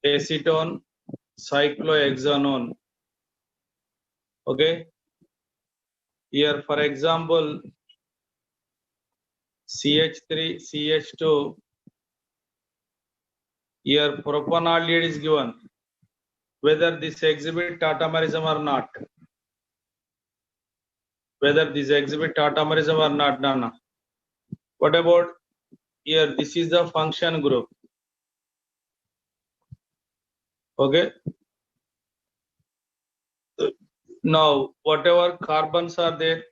acetone, cyclohexanone. Okay. Here, for example, CH3, CH2. Here, propanolide is given. Whether this exhibit tautomerism or not. Whether this exhibit tautomerism or not, Nana. What about here? This is the function group. Okay. Now, whatever carbons are there,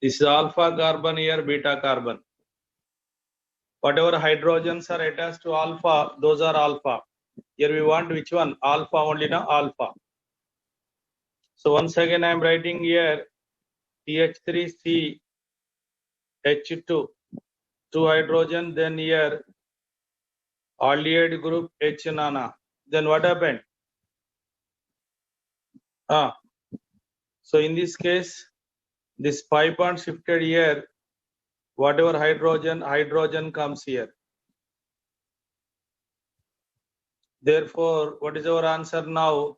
this is alpha carbon here, beta carbon. Whatever hydrogens are attached to alpha, those are alpha. Here we want which one? Alpha only, na alpha. So once again I am writing here CH3, CH2, 2 hydrogen, then here aldehyde group H nana. Then what happened? So in this case, this pi bond shifted here. Whatever hydrogen comes here. Therefore, what is our answer now?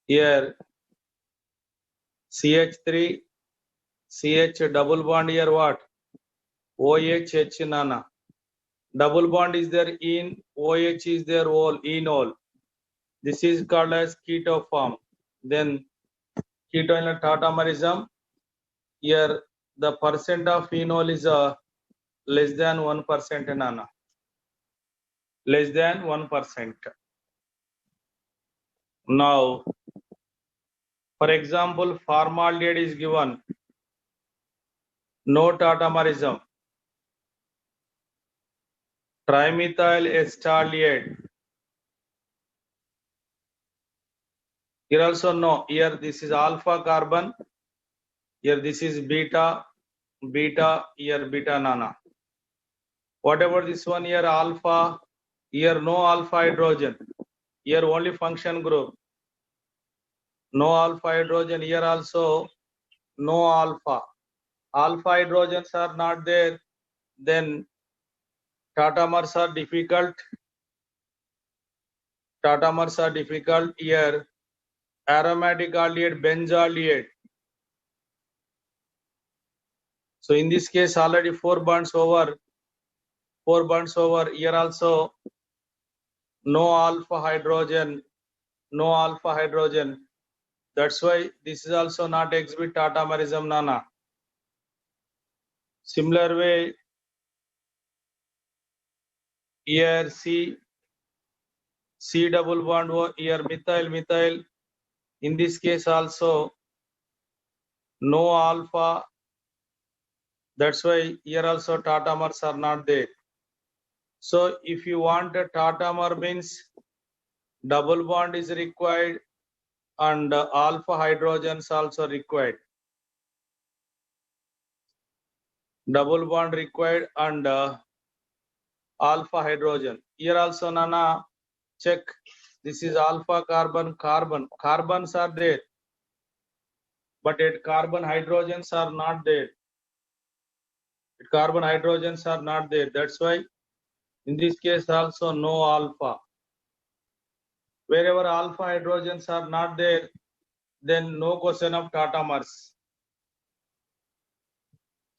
Here CH3, CH double bond here what? OH H nana. Double bond is there in, OH is there all, enol. This is called as keto form. Then keto tautomerism. Here the percent of enol is less than 1%, nana. Less than 1%. Now, for example, formaldehyde is given. No tautomerism. Trimethyl acetaldehyde. Here also no. Here this is alpha carbon. Here this is beta. Here beta nana. Whatever this one here alpha. Here no alpha hydrogen. Here only function group. No alpha hydrogen. Here also no alpha. Alpha hydrogens are not there. Then tautomers are difficult. Tautomers are difficult. Here aromatic aldehyde, benzaldehyde. So in this case already 4 bonds over. 4 bonds over. Here also no alpha hydrogen. No alpha hydrogen. That's why this is also not exhibit tautomerism, nana. Similar way, here C double bond O, here methyl. In this case also no alpha. That's why here also tautomers are not there. So if you want a tautomer means double bond is required and alpha hydrogens also required. Double bond required and alpha hydrogen. Here also nana check. This is alpha carbon. Carbons are there, but at carbon hydrogens are not there. Carbon hydrogens are not there. That's why in this case also no alpha. Wherever alpha hydrogens are not there, then no question of tautomers.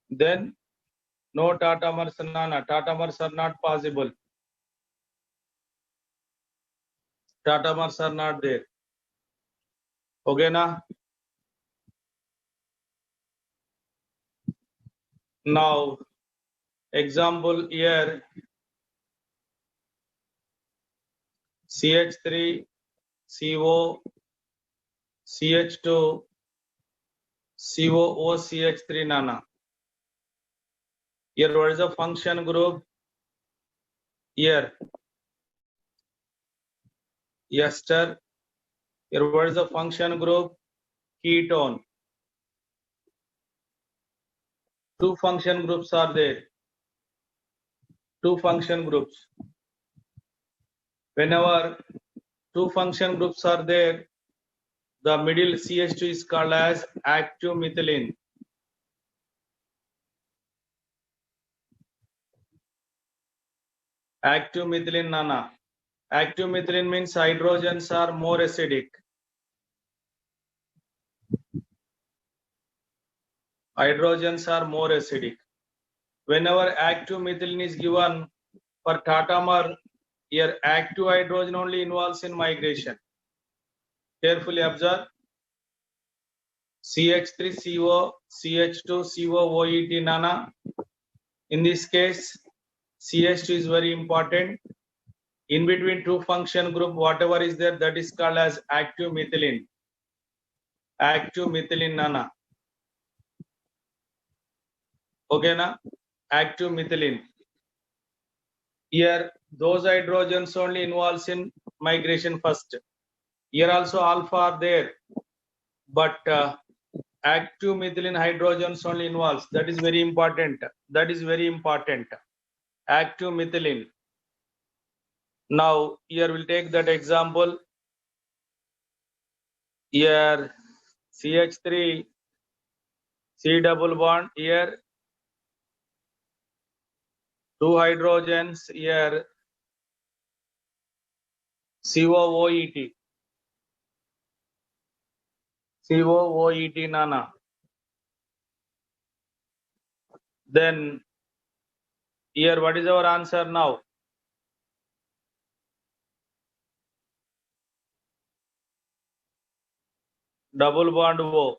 Then no tautomers, nana. Tautomers are not possible. Tautomers are not there. Okay, na? Now, example here, CH3, CO, CH2, COO, CH3, nana. Here, what is the function group? Here, ester. Here, what is the function group? Ketone. 2 function groups are there. 2 function groups. Whenever 2 function groups are there, the middle CH2 is called as active methylene. Active methylene, Nana. Active methylene means hydrogens are more acidic. Hydrogens are more acidic. Whenever active methylene is given for tautomer, here active hydrogen only involves in migration. Carefully observe. CH3CO, CH2CO, OET, Nana. In this case, CH2 is very important. In between two function group, whatever is there, that is called as active methylene. Active methylene, Nana. Okay, na? Active methylene. Here, those hydrogens only involves in migration first. Here also alpha are there, but active methylene hydrogens only involves. That is very important. That is very important. Active methylene. Now, here we'll take that example. Here, CH3, C double bond. Here, two hydrogens. Here, COOET. COOET, Nana. Then, here, what is our answer now? Double bond O.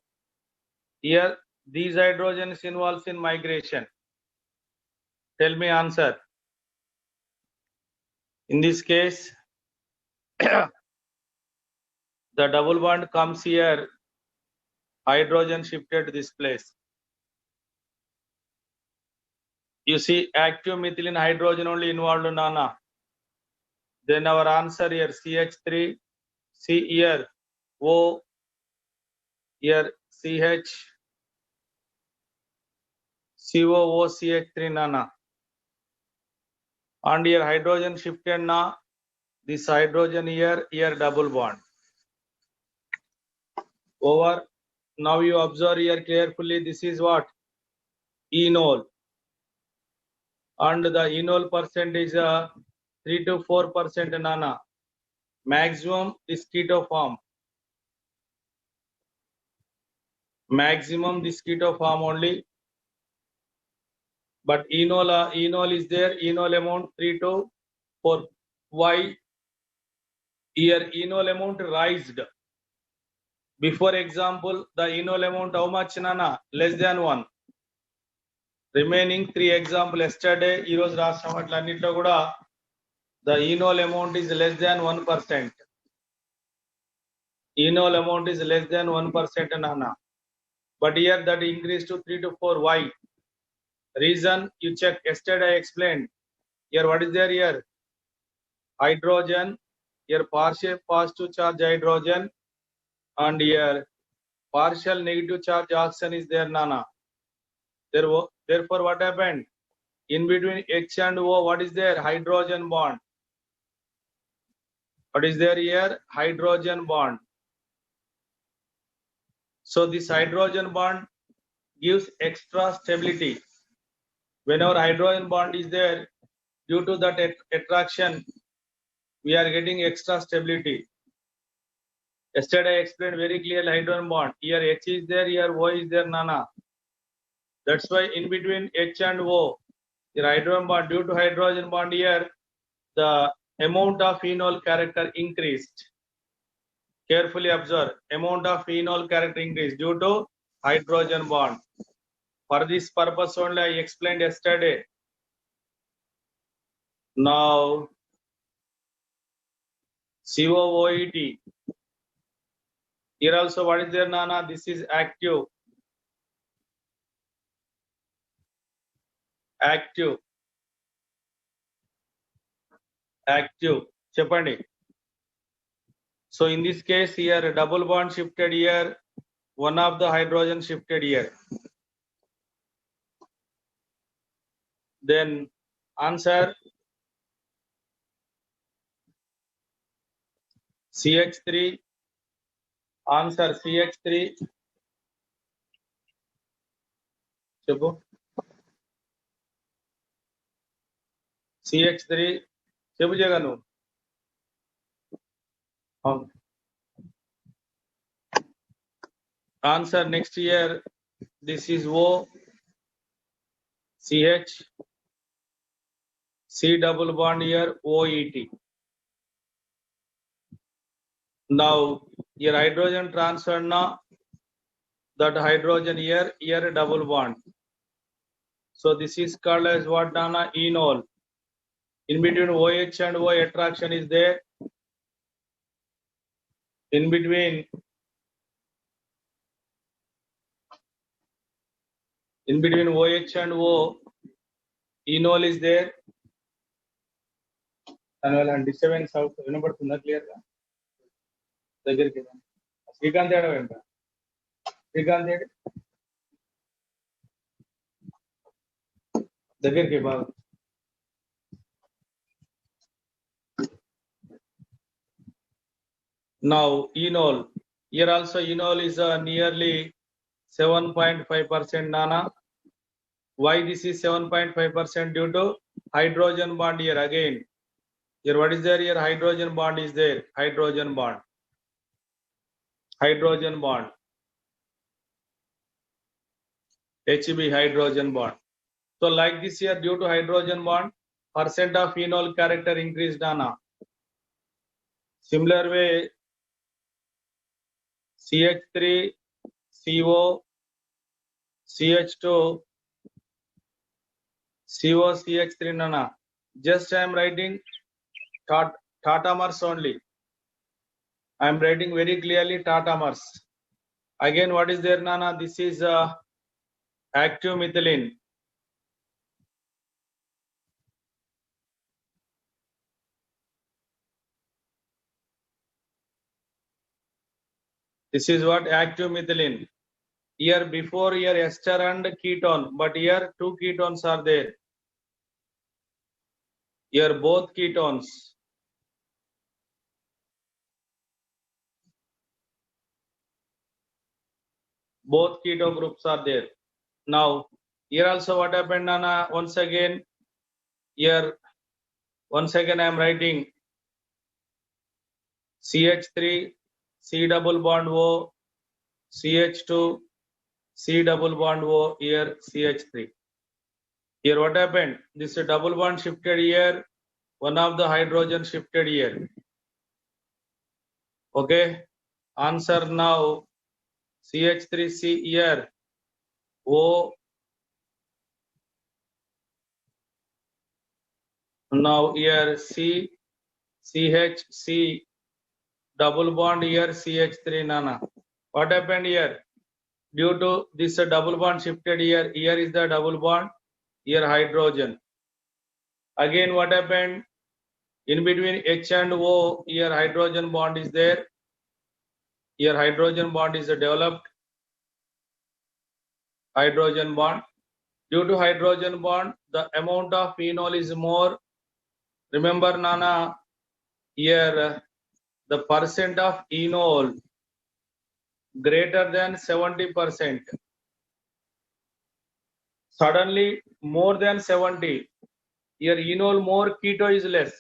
Here, these hydrogens involves in migration. Tell me answer. In this case, the double bond comes here, hydrogen shifted to this place. You see, active methylene hydrogen only involved, Nana. Then our answer here, CH3, C here, O, here, CH, COOCH3, Nana. And here hydrogen shifted na, this hydrogen here double bond. Over. Now you observe here carefully, this is what? Enol. And the enol percent is 3 to 4%, Nana. Maximum this keto form. Maximum this keto form only. But enol is there, enol amount 3 to 4. Why? Here enol amount raised. Before example, the enol amount how much, Nana? Less than 1. Remaining 3 example yesterday, heroes Rashamatlanito Guda, the enol amount is less than 1%. Enol amount is less than 1%, Nana. But here that increased to 3 to 4. Why? Reason you check. Yesterday I explained. Here what is there here? Hydrogen. Here partial positive charge hydrogen, and here partial negative charge oxygen is there, Nana. Therefore what happened? In between H and O, what is there? Hydrogen bond. What is there here? Hydrogen bond. So this hydrogen bond gives extra stability. Whenever hydrogen bond is there, due to that attraction, we are getting extra stability. Yesterday I explained very clearly hydrogen bond. Here H is there, here O is there, Nana. That's why in between H and O, the hydrogen bond, due to hydrogen bond here, the amount of phenol character increased. Carefully observe. Amount of phenol character increased due to hydrogen bond. For this purpose only I explained yesterday. Now, COOET. Here also what is there, Nana? This is active. Active. Active. Cheppandi. So in this case here, double bond shifted here. One of the hydrogen shifted here. Then answer CH3. Answer CH3. CH3 చెప్పు Jagan. Answer next year. This is O, CH, C double bond here, OET. Now, your hydrogen transfer now, that hydrogen here double bond. So this is called as what, Nana? Enol. In between OH and O, attraction is there. In between OH and O, enol is there. దానివల్ల disturbance వినపడుతుందా clear గా? దగ్గరికి శ్రీకాంత్ ఏడ వెంట శ్రీకాంత్ ఏడు దగ్గరికి బాగా. Now enol, here also enol is nearly 7.5%, Nana. Why this is 7.5%? Due to hydrogen bond here again. Here what is there? Here hydrogen bond is there. Hydrogen bond. HB, hydrogen bond. So like this here, due to hydrogen bond, percent of enol character increased, Nana. Similar way, CH3, CO, CH2, CO, CH3, Nana. Just I am writing tautomers only. I am writing very clearly tautomers. Again, what is there, Nana? This is active methylene. This is what? Active methylene. Here before here ester and ketone, but here two ketones are there. Here both ketones. Both keto groups are there. Now here also what happened, Nana? Once again here, once again I am writing CH3, C double bond O, CH2, C double bond O, here CH3. Here what happened? This double bond shifted here, one of the hydrogen shifted here. Okay, answer now. CH3C here, O, now here C, CH, C double bond here CH3, Nana. What happened here? Due to this double bond shifted here, here is the double bond, here hydrogen. Again what happened? In between H and O, here hydrogen bond is there. Here hydrogen bond is developed. Hydrogen bond. Due to hydrogen bond, the amount of enol is more. Remember, Nana, here the percent of enol greater than 70%. Suddenly more than 70. Here enol more, keto is less.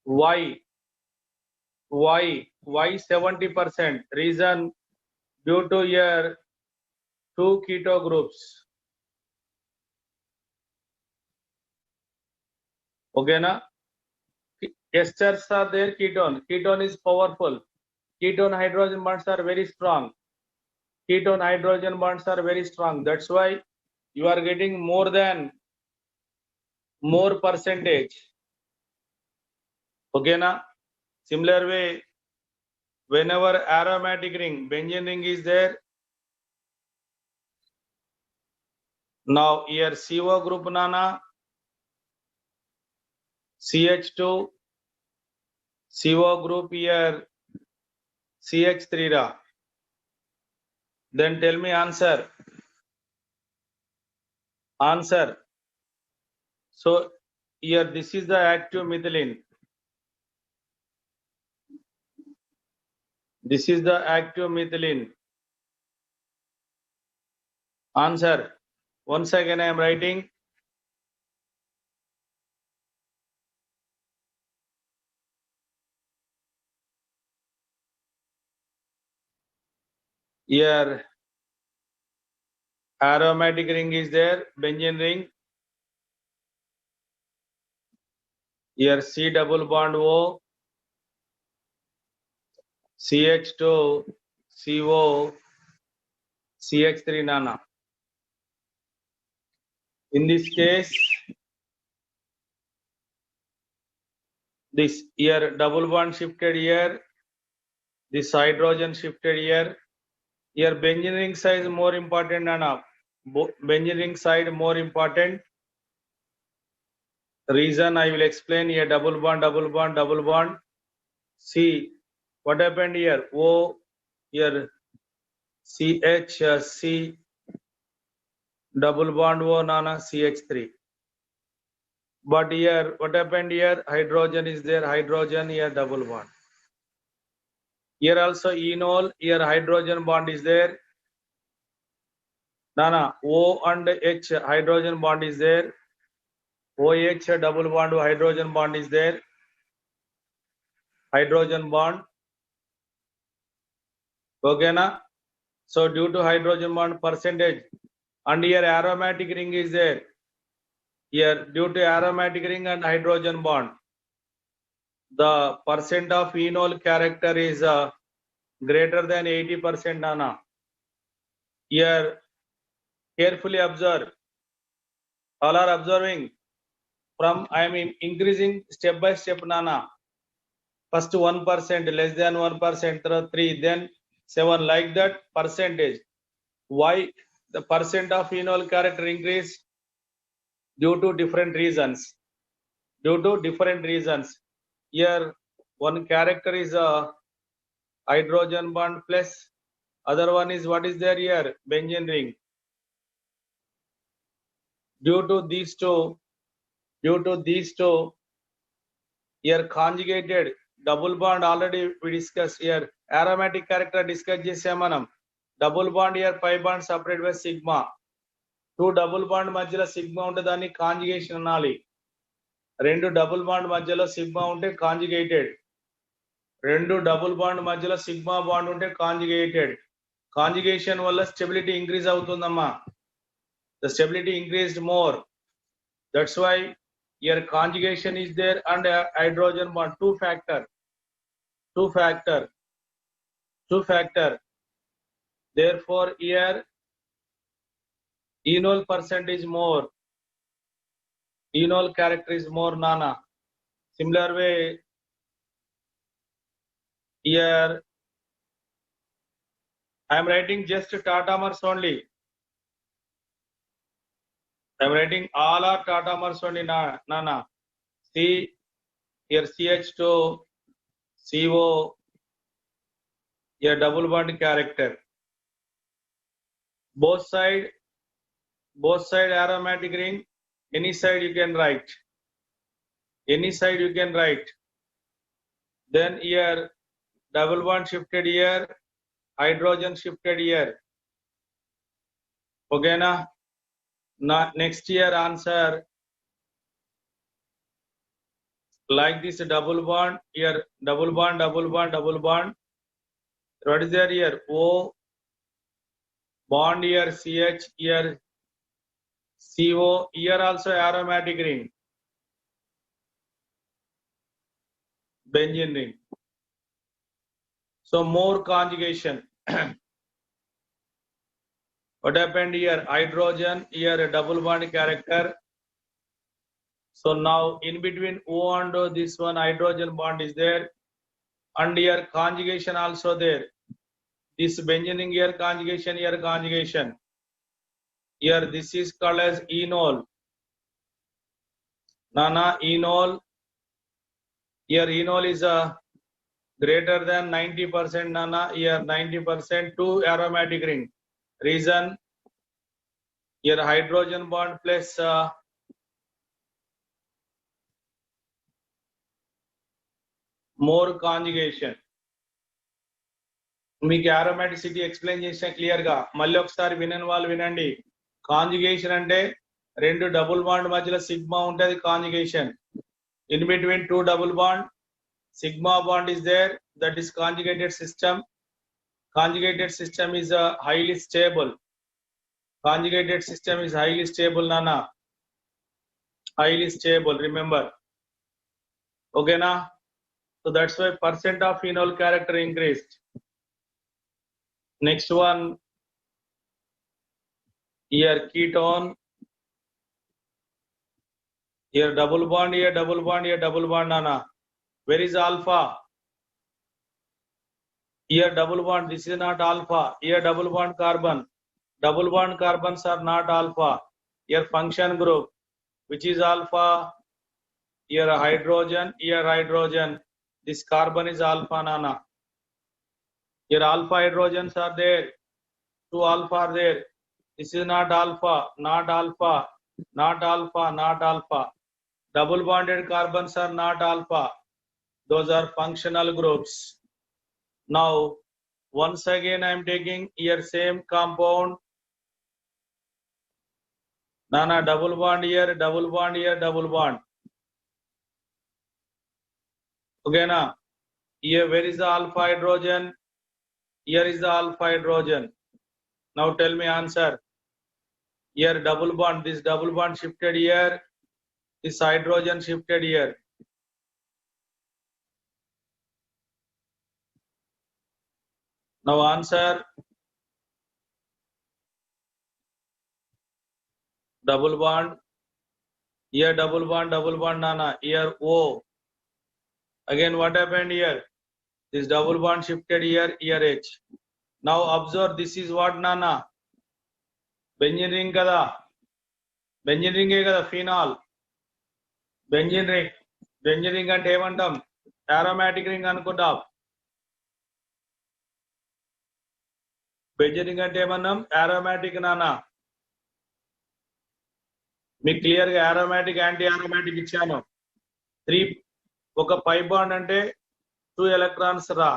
Why 70%? Reason, due to here two keto groups. Okay, na? Esters are there, ketone is powerful. Ketone hydrogen bonds are very strong. That's why you are getting more percentage. Okay, na? Similar way, whenever aromatic ring, benzene ring is there. Now here CO group, Nana, CH2, CO group here CH3 ra. Then tell me answer. So here this is the active methylene. This is the active methylene. Answer. Once again I am writing Here aromatic ring is there, benzene ring. Here C double bond O, CH2 CO, CH3 nana. In this case, this here double bond shifted here, this hydrogen shifted here. Here benzene ring side is more important, nana. Benzene ring side more important. Reason I will explain here. Double bond, double bond, double bond. See what happened here. O here CH C double bond O nana CH3. But here what happened here? Hydrogen is there. Hydrogen here double bond. Here also enol. Here hydrogen bond is there. Nana O and H hydrogen bond is there. OH double bond hydrogen bond is there. Hydrogen bond. Okay na? So due to hydrogen bond percentage, and here aromatic ring is there. Here due to aromatic ring and hydrogen bond, the percent of enol character is greater than 80%, nana. Here carefully observe. All are observing. From I am increasing step by step, nana. First 1%, less than 1%, 3, then 7, like that percentage. Why the percent of enol character increase? Due to different reasons. Due to different reasons. Here one character is a hydrogen bond plus, other one is what is there here? Benzene ring. Due to these two, here conjugated double bond already we discussed here. Aromatic character discuss chesam manam. Double bond here pi bond separated by sigma. Two double bond మధ్యలో sigma ఉంటే దాన్ని conjugation అనాలి. రెండు double bond మధ్యలో sigma ఉంటే conjugated. రెండు double bond మధ్యలో sigma bond ఉంటే కాంజుగేటెడ్. కాంజుగేషన్ వల్ల స్టెబిలిటీ ఇంక్రీజ్ అవుతుందమ్మా. The stability increased more. That's why here conjugation is there and hydrogen bond two factor. Therefore here enol percentage more. Enol character is more, nana. Similar way here I am writing just tatamers only. I am writing all are tatamers only, nana. See here CH2 CO, here double bond character. Both side aromatic ring. Any side you can write. Then here double bond shifted here, hydrogen shifted here. Okay na? Next year answer like this double bond here, double bond. What is there here? O bond here, CH here, CO here also aromatic ring, benzene ring. So more conjugation. What happened here? Hydrogen here a double bond character. So now in between O and O, this one hydrogen bond is there, and here conjugation also there. This benzene ring here conjugation, here conjugation. Here this is called as enol. Nana enol. Here enol is a greater than 90%, nana. Here 90%, two aromatic ring. Reason here hydrogen bond plus more conjugation. మీకు aromaticity explain చేసిన clear గా. మళ్ళీ ఒకసారి వినని వాళ్ళు వినండి. Conjugation అంటే రెండు డబుల్ బాండ్ మధ్యలో సిగ్మా ఉంటే అది conjugation. In between two double bond sigma bond is there, that is conjugated system. Conjugated system is highly stable. Conjugated system is highly stable, Nana. Highly stable, remember. Okay, na? So that's why percent of phenol character increased. Next one, here ketone, here double bond, here double bond, here double bond, Nana. Where is alpha? Here double bond, this is not alpha. Here double bond carbon. Double bond carbons are not alpha. Here function group, which is alpha. Here hydrogen, here hydrogen. This carbon is alpha, Nana. Here alpha hydrogens are there. Two alpha are there. This is not alpha, not alpha, not alpha, not alpha. Double bonded carbons are not alpha. Those are functional groups. Now, once again, I am taking here same compound. Nana, double bond here, double bond here, double bond. Okay, na? Here, where is the alpha hydrogen? Here is the alpha hydrogen. Now tell me answer. Here double bond, this double bond shifted here, this hydrogen shifted here. Now answer. Double bond. Here double bond, Nana. Here O. Again what happened here? This double bond shifted here, here H. Now observe, this is what, Nana? Benzene ring kada. Benzene ring e kada, phenol. Benzene ring. Benzene ring ante emantam? Aromatic ring anukuntam. Benzene ring ante emantam? Aromatic, Nana. మీకు clear గా aromatic anti aromatic ఇచ్చాను. 3 ఒక పై bond అంటే 2 electrons రా.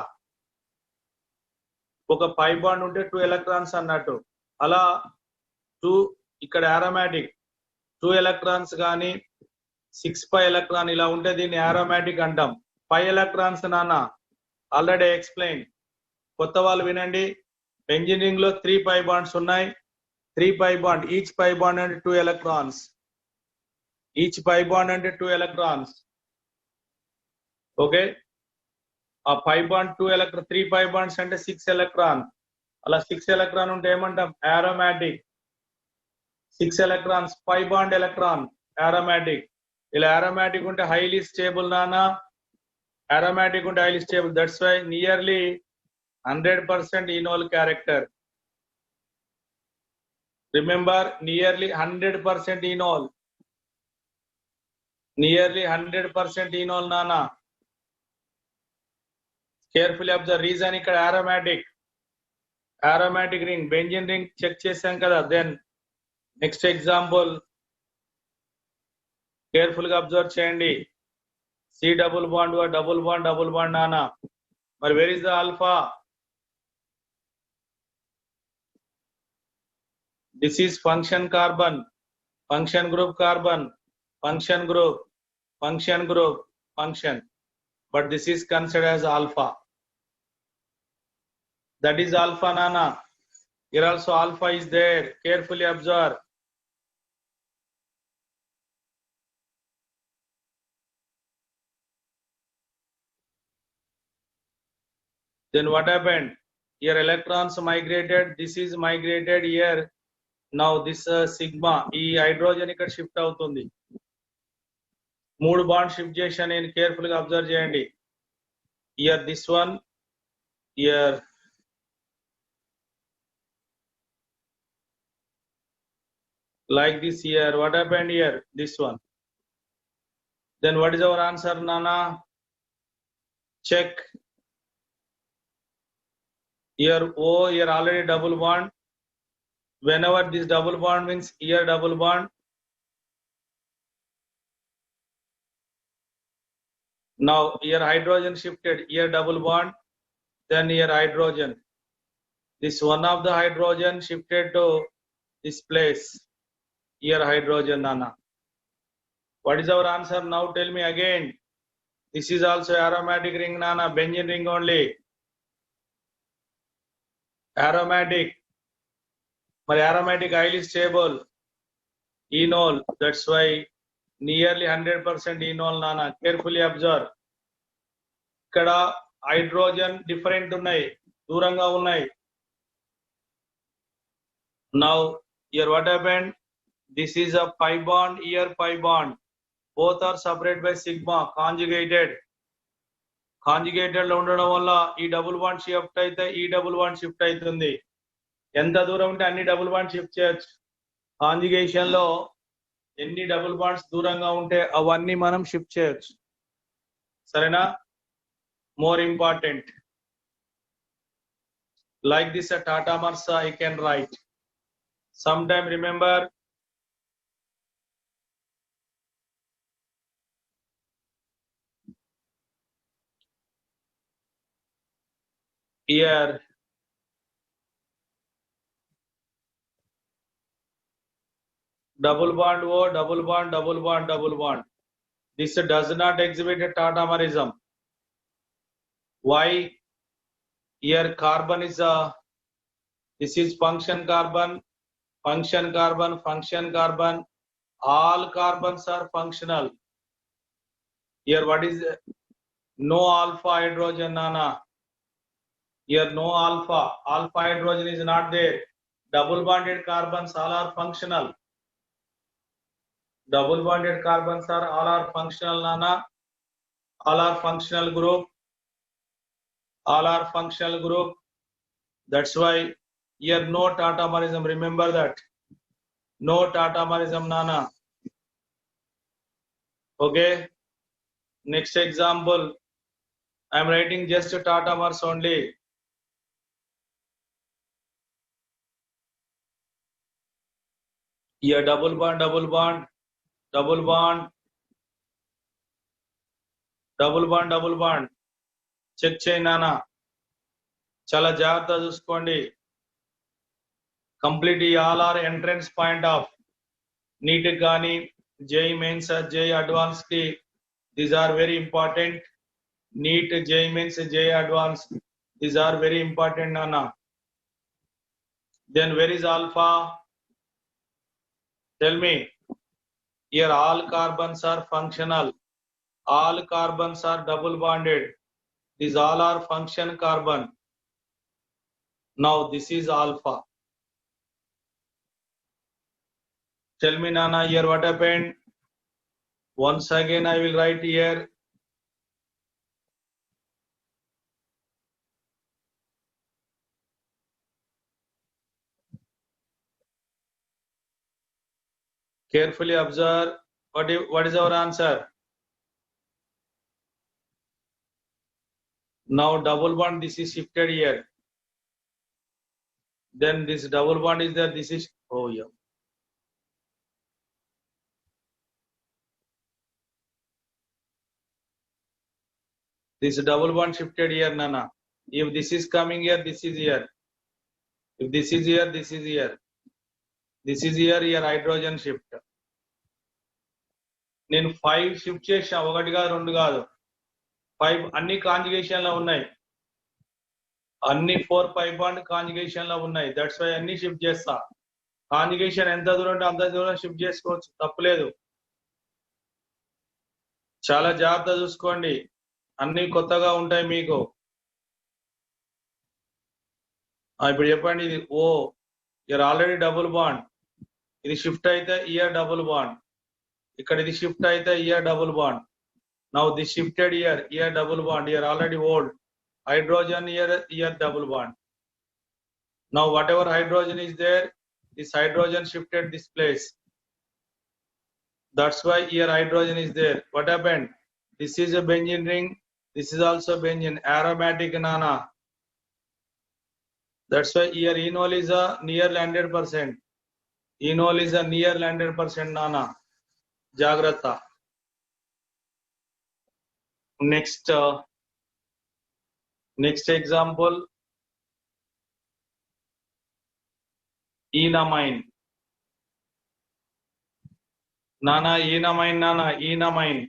ఒక పై bond ఉంటే 2 electrons అన్నట్టు. అలా 2 ఇక్కడ aromatic 2 ఎలక్ట్రాన్స్ కానీ 6 పై ఎలక్ట్రాన్ ఇలా ఉంటే దీన్ని aromatic అంటాం. 5 ఎలక్ట్రాన్స్ నాన్న ఆల్రెడీ ఎక్స్ప్లెయిన్. కొత్త వాళ్ళు వినండి. బెంజీన్ లో 3 పై బాండ్స్ ఉన్నాయి. 3 pi bond, each pi bond అంటే 2 ఎలక్ట్రాన్స్. ఈచ్ పై బాండ్ అంటే 2 ఎలక్ట్రాన్స్. ఓకే, ఆ pi bond 2 electron, 3 pi bonds అంటే 6 ఎలక్ట్రాన్. అలా 6 ఎలక్ట్రాన్ ఉంటే ఏమంటాం? aromatic. 6 electrons, pi bond electron, aromatic. ఇలా aromatic ఉంటే highly stable, నానా. Aromatic ఉంటే highly stable. That's why nearly 100% enol character. Remember, nearly 100% enol. Nearly 100% enol, Nana. Carefully observe. Reason ఇక్కడ aromatic. Aromatic ring, benzene ring check చేసాం కదా. Then next example. Carefully observe చేయండి. C double bond or double bond, Nana. But where is the alpha? This is function carbon, function group carbon, function group, function group, function. But this is considered as alpha. That is alpha, Nana. Here also alpha is there. Carefully observe. Then what happened? Here electrons migrated. This is migrated here. Now this sigma, ఈ hydrogen ఇక్కడ shift అవుతుంది. 3 bond shift చేశాను నేను. Careful గా observe చేయండి. Here this one, here like this. Here what happened? Here this one. Then what is our answer, Nana? Check. Here O, here already double bond. Whenever this double bond means here double bond. Now here hydrogen shifted, here double bond, then here hydrogen. This one of the hydrogen shifted to this place. Here hydrogen, Nana. What is our answer? Now tell me again. This is also aromatic ring, Nana. Benzene ring only. Aromatic. But aromatic oil is stable. Enol. That's why nearly 100% enol, Nana. Carefully observe. Ikkada hydrogen different unnai. Duranga unnai. Now here what happened? This is a pi bond, here pi bond. Both are separated by sigma, conjugated. Conjugated లో ఉండడం వల్ల ఈ double bond shift అయితే ఈ double bond shift అవుతుంది. ఎంత దూరం ఉంటే అన్ని డబుల్ బాండ్ షిఫ్ట్ చేయొచ్చు. కాంజుగేషన్ లో ఎన్ని డబుల్ బాండ్స్ దూరంగా ఉంటే అవన్నీ మనం షిఫ్ట్ చేయొచ్చు. సరేనా? More important. Like this a tautomers I can write. Sometime remember here double bond O, double bond, double bond, double bond. This does not exhibit a tautomerism. Why? Here carbon is this is function carbon, function carbon, function carbon. All carbons are functional. Here what is no alpha hydrogen, Nana? Here no alpha. Alpha hydrogen is not there. Double bonded carbons all are functional. Double bonded carbons are all are functional, Nana. All are functional group. All are functional group. That's why here no tautomerism. Remember that. No tautomerism, Nana. Okay. Next example. I am writing just tautomers only. Here double bond, double bond, double bond, double bond, double bond. Check Nana. Chala జాగ్రత్త చూసుకోండి. Complete all are entrance point of NEET గాని JEE mains JEE advanced ki these are very important. NEET JEE mains JEE advanced these are very important, Nana. Then where is alpha? Tell me. Here all carbons are functional. All carbons are double bonded. These all are function carbon. Now this is alpha. Tell me, Nana, here what happened? Once again I will write here. Carefully observe. What is our answer? Now double bond, this is shifted here. Then this double bond is there. This is, oh yeah. This double bond shifted here, Nana. If this is coming here, this is here. If this is here, this is here. This is here, here hydrogen shift. నేను 5 shift చేసా, ఒకటి కాదు రెండు కాదు, 5 అన్ని conjugation లో ఉన్నాయి. అన్ని 4 pi bond కాంజుగేషన్ లో ఉన్నాయి. దట్స్ వై అన్ని షిఫ్ట్ చేస్తా. కాంజుగేషన్ ఎంత దూరం ఉంటే అంత దూరం షిఫ్ట్ చేసుకోవచ్చు, తప్పులేదు. చాలా జాగ్రత్త చూసుకోండి, అన్ని కొత్తగా ఉంటాయి మీకు. ఇప్పుడు చెప్పండి, ఇది ఓ ఇయర్ ఆల్రెడీ డబుల్ బాండ్, ఇది షిఫ్ట్ అయితే ఇయర్ డబుల్ బాండ్, ఇక్కడ ఇది షిఫ్ట్ అయితే year double bond. Now this shifted year double bond, year already old hydrogen here double bond. Now whatever hydrogen is there, this hydrogen shifted this place. That's why here hydrogen is there. What happened? This is a benzene ring, this is also benzene, aromatic, Nana. That's why here enol is a near 100%. Enol is a near 100%, Nana. Jagrata. Next example, enamine. Nana, enamine, Nana, enamine.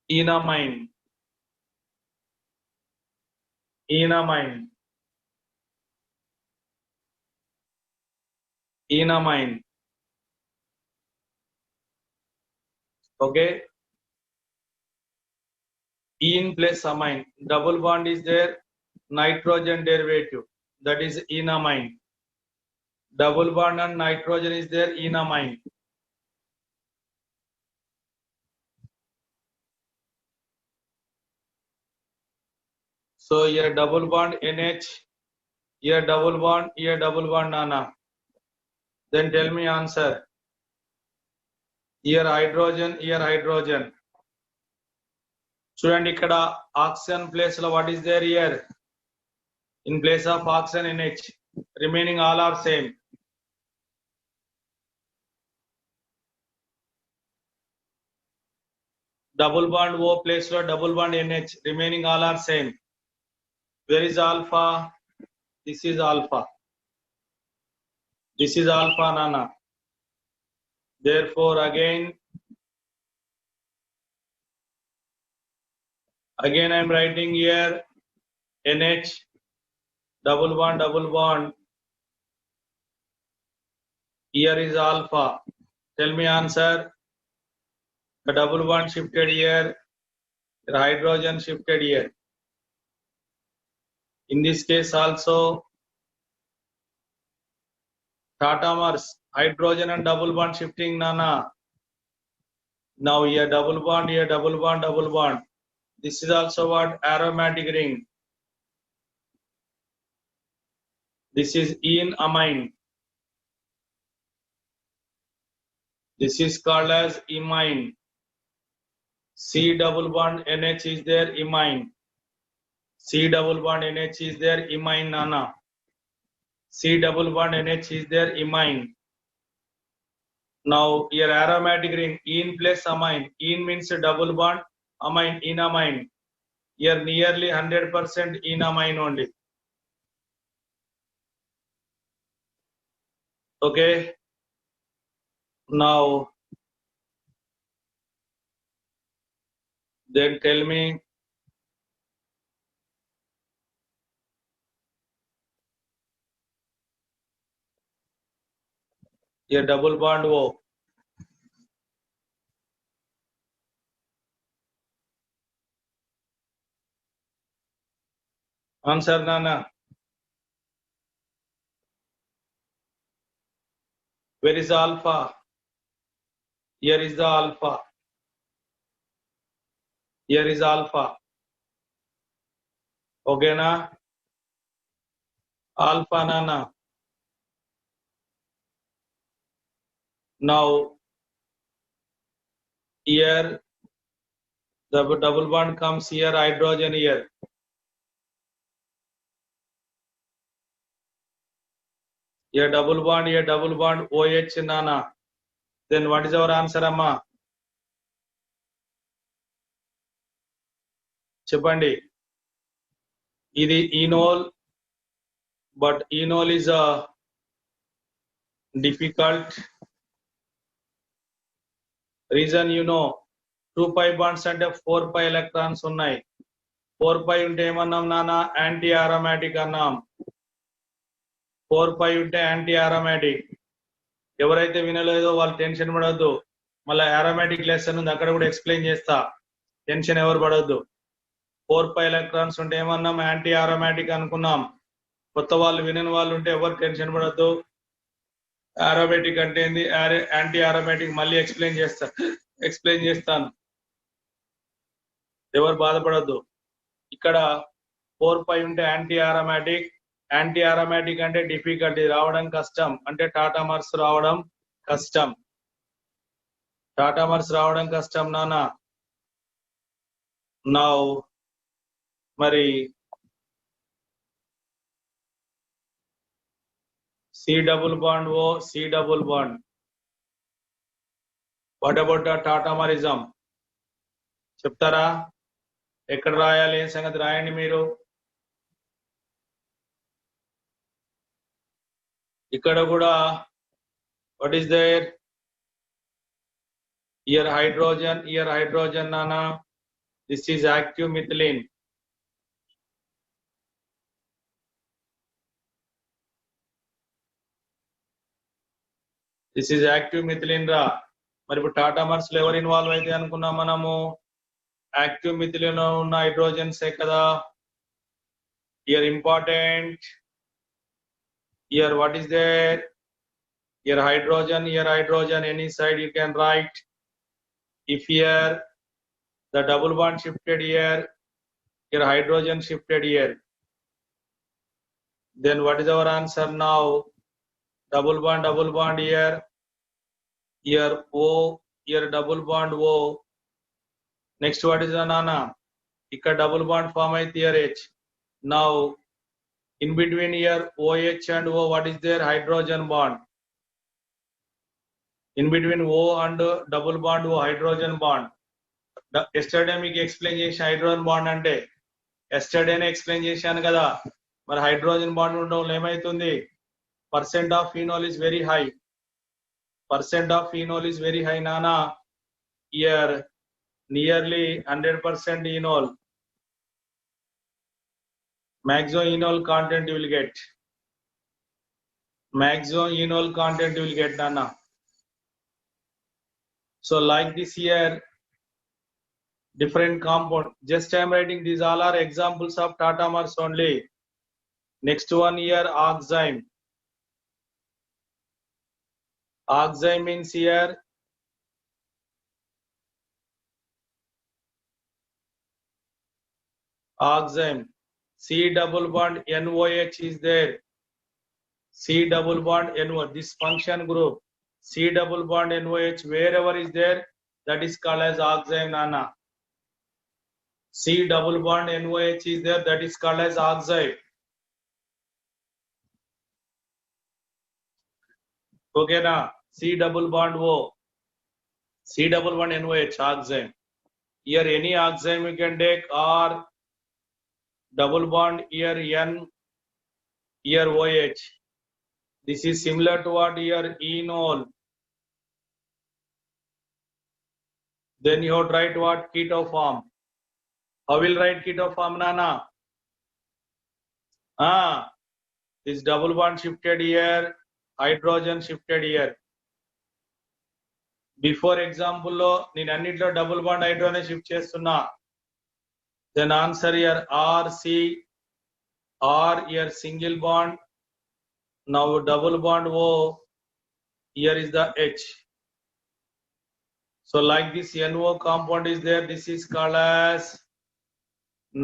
Enamine. Enamine. enamine. Okay. En plus amine. Double bond is there. Nitrogen derivative. That is enamine. Double bond and nitrogen is there. Enamine. So here double bond NH. Here double bond. Here double bond Nana. Then tell me answer. Here hydrogen. Here hydrogen. చూడండి ఇక్కడ oxygen place లో what is there here? In place of oxygen NH. Remaining all are same. Double bond O place lo double bond NH. Remaining all are same. Where is alpha? This is alpha. This is alpha Nana. Therefore again I am writing here NH double bond. Here is alpha. Tell me answer. The double bond shifted here. The hydrogen shifted here. In this case also tautomers, hydrogen and double bond shifting Nana. Now here double bond, here double bond. This is also what? Aromatic ring. This is enamine. This is called as imine. C double bond NH is there, imine. C double bond NH is there, imine Nana. C double bond NH is there, imine. Now here aromatic ring, en plus amine. En means double bond, amine, enamine. Here nearly 100% enamine only. Okay. Now then tell me here double bond O. Answer Nana. Where is alpha? Here is the alpha. Here is alpha. Okay na? Alpha Nana. Now here the double bond comes here, hydrogen here. Here double bond OH Nana. Then what is our answer Amma? చెప్పండి. ఇది enol, but enol is a difficult. Reason you know, 2 pi bonds అంటే 4 pi electrons ఉన్నాయి. 4 pi ఉంటే ఏమన్నాం నానా? Anti aromatic అన్నాం. 4 pi ఉంటే anti aromatic. ఎవరైతే వినలేదో వాళ్ళు టెన్షన్ పడొద్దు. మళ్ళీ అరోమాటిక్ లెసన్ ఉంది, అక్కడ కూడా ఎక్స్ప్లెయిన్ చేస్తా. టెన్షన్ ఎవరు పడొద్దు. 4 pi ఎలక్ట్రాన్స్ ఉంటే ఏమన్నాం? యాంటీ అరోమాటిక్ అనుకున్నాం. కొత్త వాళ్ళు వినని వాళ్ళు ఉంటే ఎవరు టెన్షన్ పడొద్దు. అరోమాటిక్ అంటే ఏంది, యాంటీ అరోమాటిక్ మళ్ళీ ఎక్స్ప్లెయిన్ చేస్తాను. ఎవరు బాధపడొద్దు. ఇక్కడ 4 pi ఉంటే యాంటీ అరోమాటిక్. యాంటీ అరోమాటిక్ అంటే డిఫికల్ట్, రావడం కష్టం. అంటే టాటామర్స్ రావడం కష్టం. టాటామర్స్ రావడం కష్టం నానా. నౌ మరి C double bond O, C double bond. What about the tautomerism? చెప్తారా? ఎక్కడ రాయాలి, ఏం సంగతి రాయండి మీరు. ఇక్కడ కూడా what is there? Here hydrogen nana. This is active methylene. This is active methylene రా. మరి ఇప్పుడు టాటామర్స్ లో ఎవరు ఇన్వాల్వ్ అయితే అనుకున్నాం మనము? యాక్టివ్ మిథిలిన్ లో ఉన్న హైడ్రోజన్సే కదా. Here important, here what is there? Here hydrogen, any side you can write. If here the double bond shifted here hydrogen shifted here, then what is our answer now? Double bond here O, here double bond O. Next what is the nana? Ikkada double bond form aithe here H. Now in between here OH and O, what is there? Hydrogen bond. In between O and double bond O, hydrogen bond. Yesterday మీకు explain చేసిన hydrogen bond అంటే ఎస్టర్డేనే explain చేశాను కదా. మరి hydrogen bond ఉండడం వల్ల ఏమైతుంది? Percent of phenol is very high. Percent of phenol is very high నానా. Here nearly 100% enol. Maximum enol content you will get. Maximum enol content you will get nana. So like this here, different compound. Just I am writing these all are examples of Tatamers only. Next one here oxime. Oxime means here oxime. C double bond NOH is there. C double bond NO. This function group C double bond NOH wherever is there, that is called as oxime nana. C double bond NOH is there, that is called as oxide. Okay na? C double bond O, C double bond NOH, oxime. Here any oxime you can take, or double bond here N, here OH. This is similar to what here enol. Then you have to write what? Keto form. How will write keto form nana? This double bond shifted here, hydrogen shifted here. Before example lo నేను అన్నిట్లో double bond hydrogen shift చేస్తున్నా. Then answer here RC, R here single bond. Now double bond O, here is the H. So like this NO compound is there, this is called as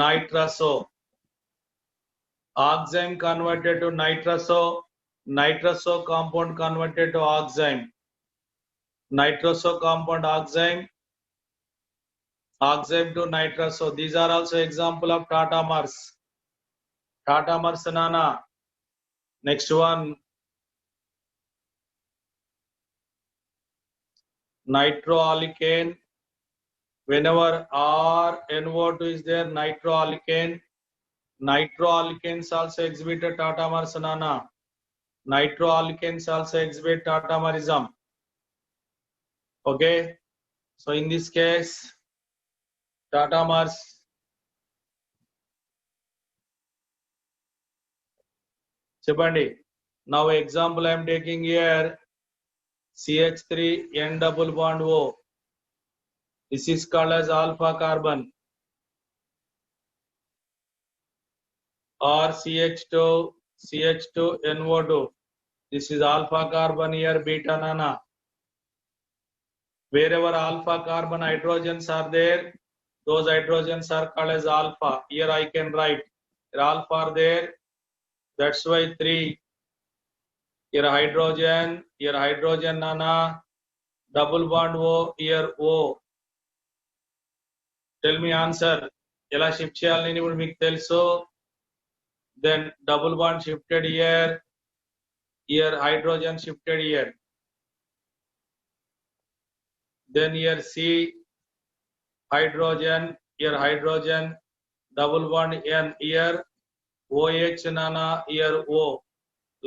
nitroso. Oxime converted to nitroso, nitroso compound converted to oxime. Nitroso compound oxime, oxime to nitroso. These are also example of Tatamers. Tatamers nana. Next one, nitroalkane. Whenever RNO2 is there, nitroalkane. Nitroalkanes also exhibit Tatamers nana. Nitroalkanes also exhibit Tatamerism. Okay, so in this case Tatamers చెప్పండి. Now example I am taking here CH3 N double bond O. This is called as alpha carbon. Or CH2 NO2. This is alpha carbon here, beta nana. Wherever alpha carbon hydrogens are there, those hydrogens are called as alpha. Here I can write here alpha are there. That's why 3. Here hydrogen nana. Double bond O, here O. Tell me answer. ఎలా shift చేయాలి నేను ఇప్పుడు మీకు తెలుసు. Then double bond shifted here hydrogen shifted here. Then here C hydrogen, here hydrogen, double bond N, here OH nana, here O.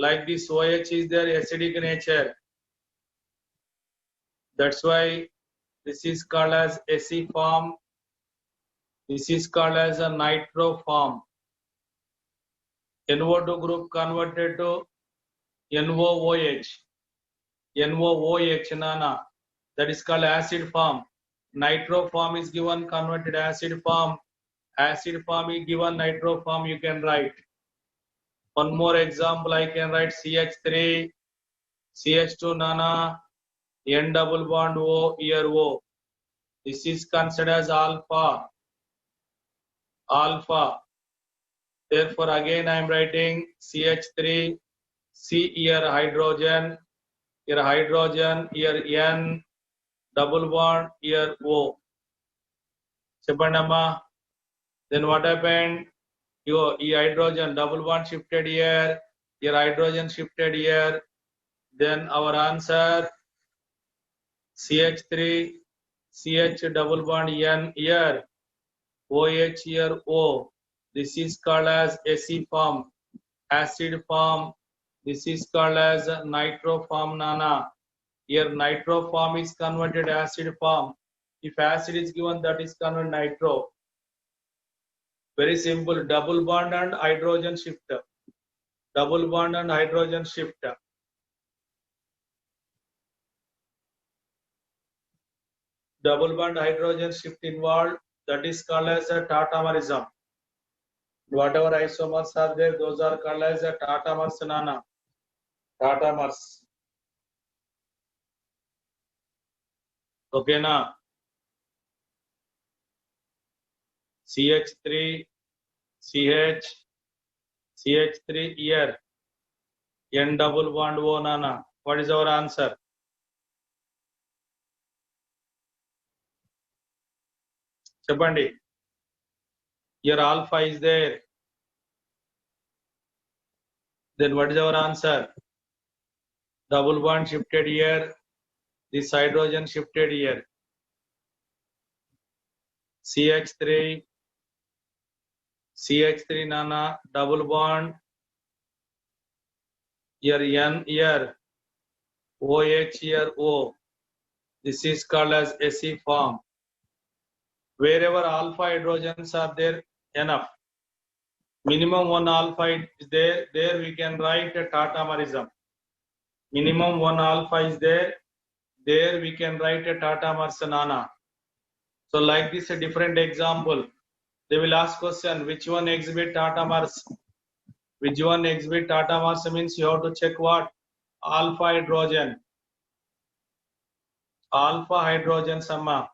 Like this OH is there acidic nature. That's why this is called as AC form. This is called as a nitro form. NO2 group converted to NOOH. NOOH, nana. That is called acid form. Nitro form is given converted acid form. Acid form is given nitro form, you can write. One more example, I can write CH3, CH2 nana, N double bond O, here O. This is considered as alpha. Alpha. Therefore, again I am writing CH3, C here hydrogen, here N, double bond, here O. Chepandama. Then what happened? Your hydrogen double bond shifted here hydrogen shifted here. Then our answer CH3, CH double bond N here, OH here O. This is called as AC form, acid form. This is called as nitro form, nana. Here nitro form is converted acid form. If acid is given, that is converted nitro. Very simple. Double bond and hydrogen shift. Double bond and hydrogen shift. Double bond hydrogen shift involved. That is called as a tautomerism. Whatever isomers are there, those are called as a tautomers, nana. Tautomers. Okay, na. CH3, CH, CH3 here, N double bond O, nana. What is our answer? Chepandi. Here alpha is there. Then what is our answer? Double bond shifted here. This hydrogen shifted here. CH3, CH3 nana, double bond. Here N here, OH here O. This is called as AC form. Wherever alpha hydrogens are there, enough. Minimum one alpha is there, there we can write a tautomerism. Minimum one alpha is there, there we can write a tautomers, nana. So like this, a different example. They will ask question, which one exhibit tautomers? Which one exhibit tautomers means you have to check what? Alpha hydrogen. Alpha hydrogen samma.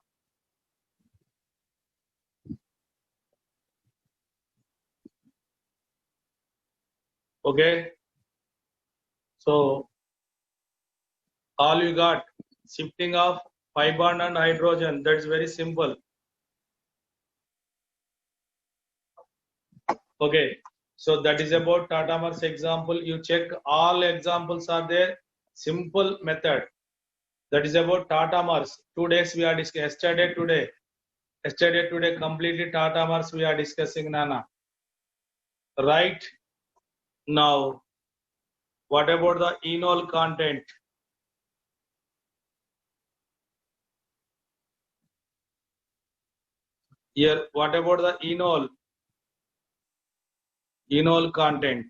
Okay. So all you got, shifting of pi bond and hydrogen. That's very simple. Okay. So that is about tautomers example. You check all examples are there. Simple method. That is about tautomers. 2 days we are discussing. Yesterday, today completely tautomers we are discussing, nana. Right. Now, what about the enol content? Here, what about the enol? Enol content.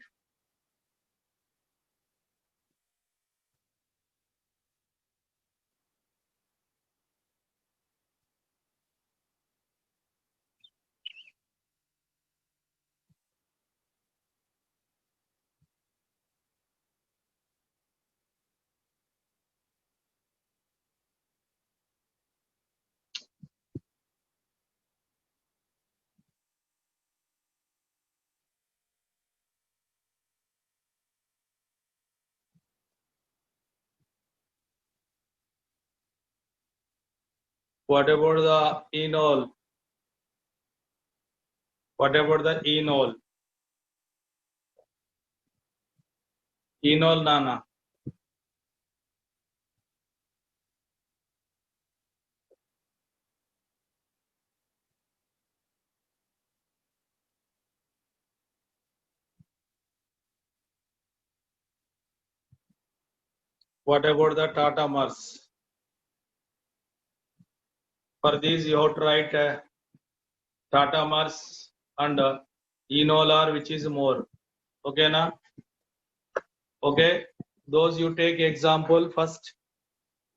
What about the enol? What about the enol? Enol, nana. What about the tautomers? For these, you have to write tautomers and enolar, which is more. Okay, na? Okay. Those you take example first.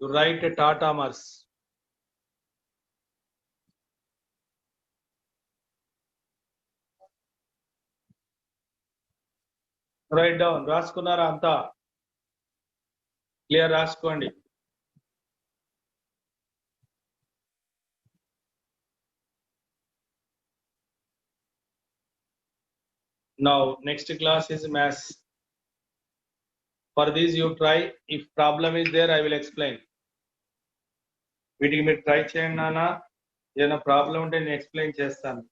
To write tatamers. Write down. రాసుకున్నారా అంతా? Clear రాసుకోండి. Now next class is maths. For this you try. If problem is there, I will explain. వీటికి మీరు try చేయండి నాన్న. ఏదైనా problem ఉంటే నేను explain చేస్తాను.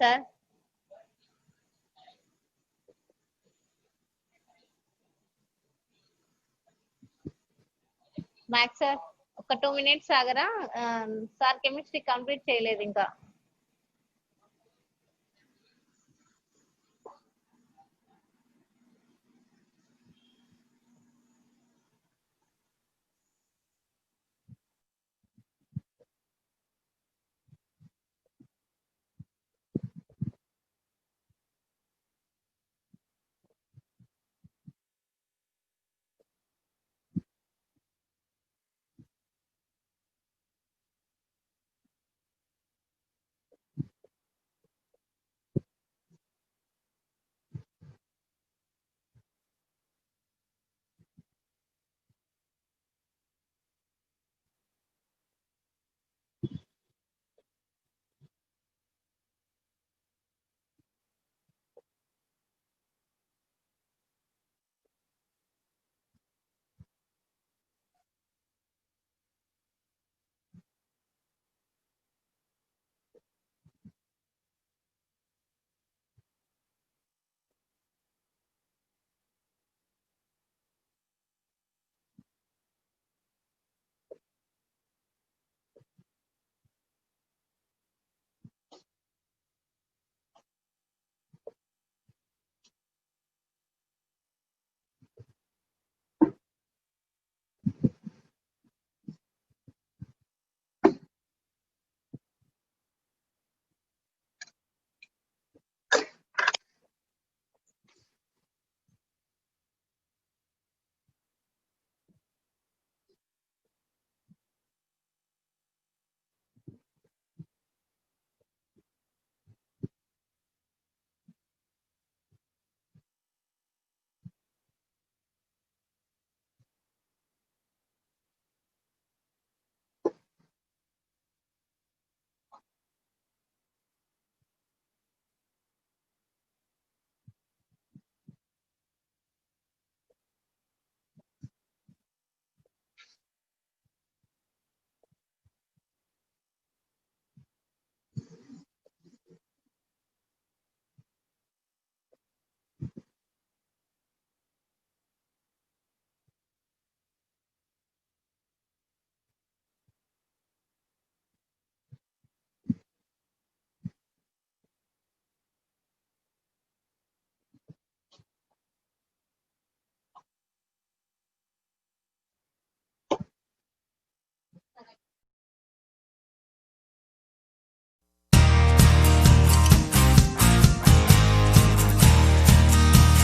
సార్ మ్యాథ్స్ సార్ ఒక 2 minutes ఆగరా సార్ కెమిస్ట్రీ కంప్లీట్ చేయలేదు ఇంకా